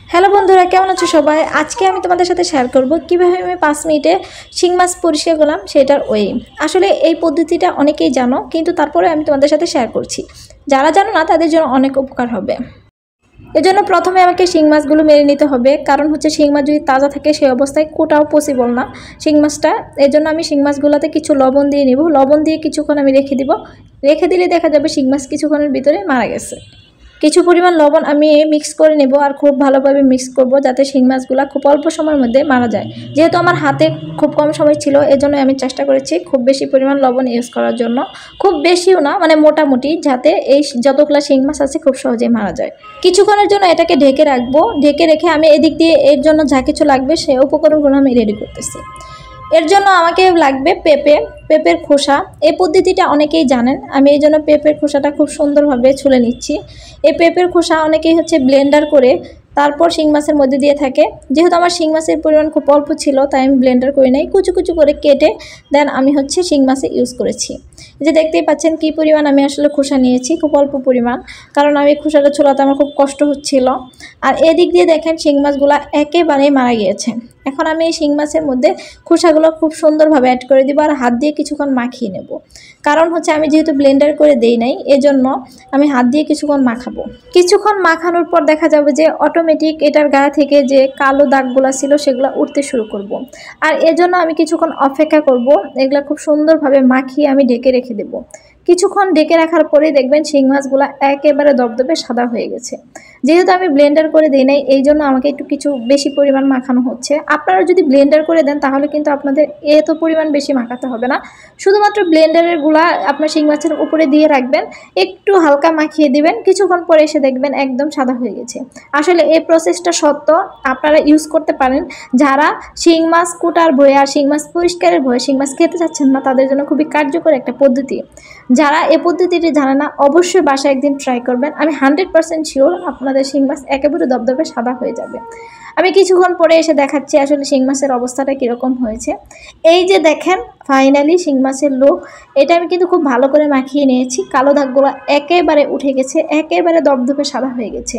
Hello বন্ধুরা, কেমন আছো সবাই? আজকে আমি তোমাদের সাথে শেয়ার করব কিভাবে আমি 5 মিনিটে শিং মাছ পরিষ্কার করলাম সেটার ওয়ে। আসলে এই পদ্ধতিটা অনেকেই জানো, কিন্তু তারপরে আমি তোমাদের সাথে শেয়ার করছি। যারা জানো না তাদের জন্য অনেক উপকার হবে। এজন্য প্রথমে আমাকে শিং মাছগুলো মেরে নিতে হবে, কারণ হচ্ছে শিং মাছ যদি তাজা থাকে সেই অবস্থায় কোটাও পসিবল না শিং মাছটা। এজন্য আমি শিং মাছগুলোতে কিছু লবণ দিয়ে নিব, লবণ দিয়ে কিছুক্ষণ আমি রেখে দিব। রেখে দিলে দেখা যাবে শিং মাছ কিছুক্ষণের ভিতরে মারা গেছে। কিছু পরিমাণ লবণ আমি মিক্স করে নেব আর খুব ভালোভাবে মিক্স করব, যাতে শিং মাছগুলো খুব অল্প সময়ের মধ্যে মারা যায়। যেহেতু আমার হাতে খুব কম সময় ছিল, এজন্য আমি চেষ্টা করেছি খুব বেশি পরিমাণ লবণ ইউজ করার জন্য। খুব বেশিও না, মানে মোটামুটি, যাতে এই যতগুলো শিং মাছ আছে খুব সহজেই মারা যায়। কিছুক্ষণের জন্য এটাকে ঢেকে রাখবো। ঢেকে রেখে আমি এদিক দিয়ে এর জন্য যা কিছু লাগবে সেই উপকরণগুলো আমি রেডি করতেছি। এর জন্য আমাকে লাগবে পেঁপের খোসা। এই পদ্ধতিটা অনেকেই জানেন, আমি এই জন্য পেঁপের খোসাটা খুব সুন্দরভাবে ছুলে নিচ্ছি। এই পেঁপের খোসা অনেকেই ব্লেন্ডার করে তারপর শিং মাছের মধ্যে দিয়ে থাকে। যেহেতু আমার শিং মাছের পরিমাণ খুব অল্প ছিল, তাই আমি ব্লেন্ডার করে নাই, কুচু কুচু করে কেটে দেন আমি শিং মাছে ইউজ করেছি। এই যে দেখতেই পাচ্ছেন কি পরিমাণ আমি আসলে খোসা নিয়েছি, খুব অল্প পরিমাণ, কারণ আমি খোসাটা ছোলাতে আমার খুব কষ্ট হচ্ছিল। আর এদিক দিয়ে দেখেন শিং মাছগুলো একেবারেই মারা গিয়েছে। এখন আমি এই শিং মাছের মধ্যে খোসাগুলো খুব সুন্দরভাবে অ্যাড করে দিব আর হাত দিয়ে কিছুক্ষণ মাখিয়ে নেব। কারণ আমি যেহেতু ব্লেন্ডার করে দেই নাই, এজন্য আমি হাত দিয়ে কিছুক্ষণ মাখাবো। কিছুক্ষণ মাখানোর পর দেখা যাবে যে অটোমেটিক এটার গায়ে থেকে যে কালো দাগগুলো ছিল সেগুলো উঠতে শুরু করব। আর এজন্য আমি কিছুক্ষণ অপেক্ষা করব। এগুলো খুব সুন্দরভাবে মাখিয়ে আমি ঢেকে রেখে দেব। কিছুক্ষণ ঢেকে রাখার পরেই দেখবেন শিং মাছগুলো একেবারে দবদবে সাদা হয়ে গেছে। যেহেতু আমি ব্লেন্ডার করে দিই নাই, এই জন্য আমাকে একটু কিছু বেশি পরিমাণ মাখানো হচ্ছে। আপনারা যদি ব্লেন্ডার করে দেন তাহলে কিন্তু আপনাদের এত পরিমাণ বেশি মাখাতে হবে না। শুধুমাত্র ব্লেন্ডারের গুলা আপনার শিং মাছের উপরে দিয়ে রাখবেন, একটু হালকা মাখিয়ে দিবেন, কিছুক্ষণ পরে এসে দেখবেন একদম সাদা হয়ে গেছে। আসলে এই প্রসেসটা সত্য, আপনারা ইউজ করতে পারেন। যারা শিং মাছ কুটার ভয়ে আর শিং মাছ পরিষ্কারের ভয়ে শিং মাছ খেতে চাচ্ছেন না, তাদের জন্য খুবই কার্যকর একটা পদ্ধতি। যারা এই পদ্ধতিটি জানে না, অবশ্যই বাসায় একদিন ট্রাই করবেন। আমি 100% শিওর আপনাদের শিং মাছ একেবারে দবদবে সাদা হয়ে যাবে। আমি কিছুক্ষণ পরে এসে দেখাচ্ছি আসলে শিং মাছের অবস্থাটা কীরকম হয়েছে। এই যে দেখেন ফাইনালি শিং মাছের লুক। এটা আমি কিন্তু খুব ভালো করে মাখিয়ে নিয়েছি। কালো দাগগুলো একেবারে উঠে গেছে, একেবারে দবদবে সাদা হয়ে গেছে।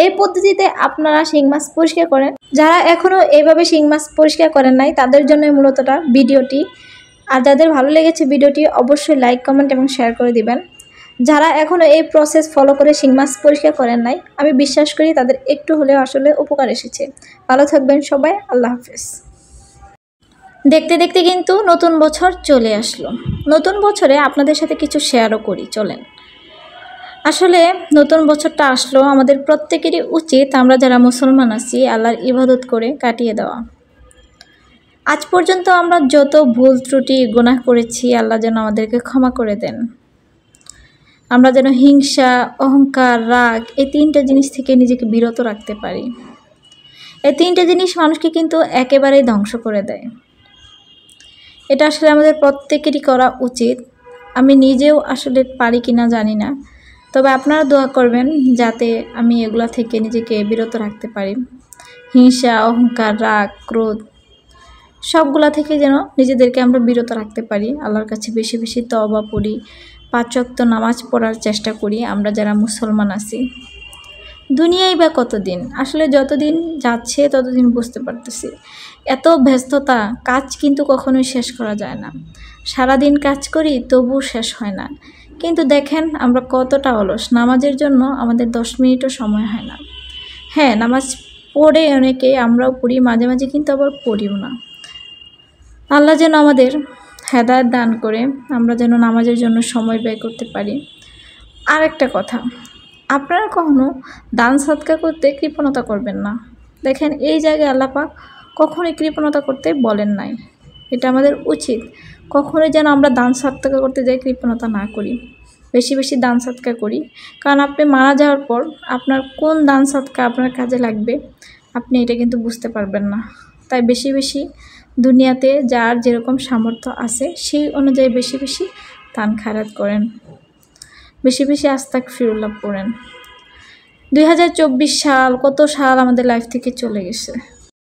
এই পদ্ধতিতে আপনারা শিং মাছ পরিষ্কার করেন। যারা এখনও এইভাবে শিং মাছ পরিষ্কার করেন নাই, তাদের জন্য মূলতটা ভিডিওটি। আর যাদের ভালো লেগেছে ভিডিওটি, অবশ্যই লাইক, কমেন্ট এবং শেয়ার করে দিবেন। যারা এখনও এই প্রসেস ফলো করে শিং মাছ পরিষ্কার করেন নাই, আমি বিশ্বাস করি তাদের একটু হলেও আসলে উপকার এসেছে। ভালো থাকবেন সবাই, আল্লাহ হাফেজ। দেখতে দেখতে কিন্তু নতুন বছর চলে আসলো। নতুন বছরে আপনাদের সাথে কিছু শেয়ারও করি, চলেন। আসলে নতুন বছরটা আসলো, আমাদের প্রত্যেকেরই উচিত আমরা যারা মুসলমান আছি আল্লাহর ইবাদত করে কাটিয়ে দেওয়া। আজ পর্যন্ত আমরা যত ভুল ত্রুটি গুনাহ করেছি, আল্লাহ যেন আমাদেরকে ক্ষমা করে দেন। আমরা যেন হিংসা, অহংকার, রাগ, এই 3টা জিনিস থেকে নিজেকে বিরত রাখতে পারি। এই 3টা জিনিস মানুষকে কিন্তু একেবারেই ধ্বংস করে দেয়। এটা আসলে আমাদের প্রত্যেকেরই করা উচিত। আমি নিজেও আসলে পারি কিনা জানি না, তবে আপনারা দোয়া করবেন যাতে আমি এগুলা থেকে নিজেকে বিরত রাখতে পারি। হিংসা, অহংকার, রাগ, ক্রোধ, সবগুলা থেকে যেন নিজেদেরকে আমরা বিরত রাখতে পারি। আল্লাহর কাছে বেশি বেশি তওবা পড়ি, 5 ওয়াক্ত নামাজ পড়ার চেষ্টা করি আমরা যারা মুসলমান আছি। দুনিয়ায় বা কতদিন, আসলে যতদিন যাচ্ছে ততদিন বুঝতে পারতেছি এত ব্যস্ততা, কাজ কিন্তু কখনোই শেষ করা যায় না। সারাদিন কাজ করি তবু শেষ হয় না। কিন্তু দেখেন আমরা কতটা অলস, নামাজের জন্য আমাদের 10 মিনিটও সময় হয় না। হ্যাঁ, নামাজ পড়ে অনেকে, আমরাও পড়ি মাঝে মাঝে, কিন্তু আবার পড়িও না। আল্লাহ যেন আমাদের হেদায়েত দান করে, আমরা যেন নামাজের জন্য সময় ব্যয় করতে পারি। আর একটা কথা, আপনারা কখনো দান সদকা করতে কৃপণতা করবেন না। দেখেন এই জায়গায় আল্লাহ পাক কখনোই কৃপণতা করতে বলেন নাই। এটা আমাদের উচিত, কখনোই যেন আমরা দান সদকা করতে যাই কৃপণতা না করি, বেশি বেশি দান সদকা করি। কারণ আপনি মারা যাওয়ার পর আপনার কোন দান সদকা আপনার কাজে লাগবে আপনি এটা কিন্তু বুঝতে পারবেন না। তাই বেশি বেশি দুনিয়াতে যার যেরকম সামর্থ্য আছে সেই অনুযায়ী বেশি বেশি দান খায়রাত করেন, বেশি বেশি আস্তাগফিরুল্লাহ পড়েন। 2024 সাল, কত সাল আমাদের লাইফ থেকে চলে গেছে।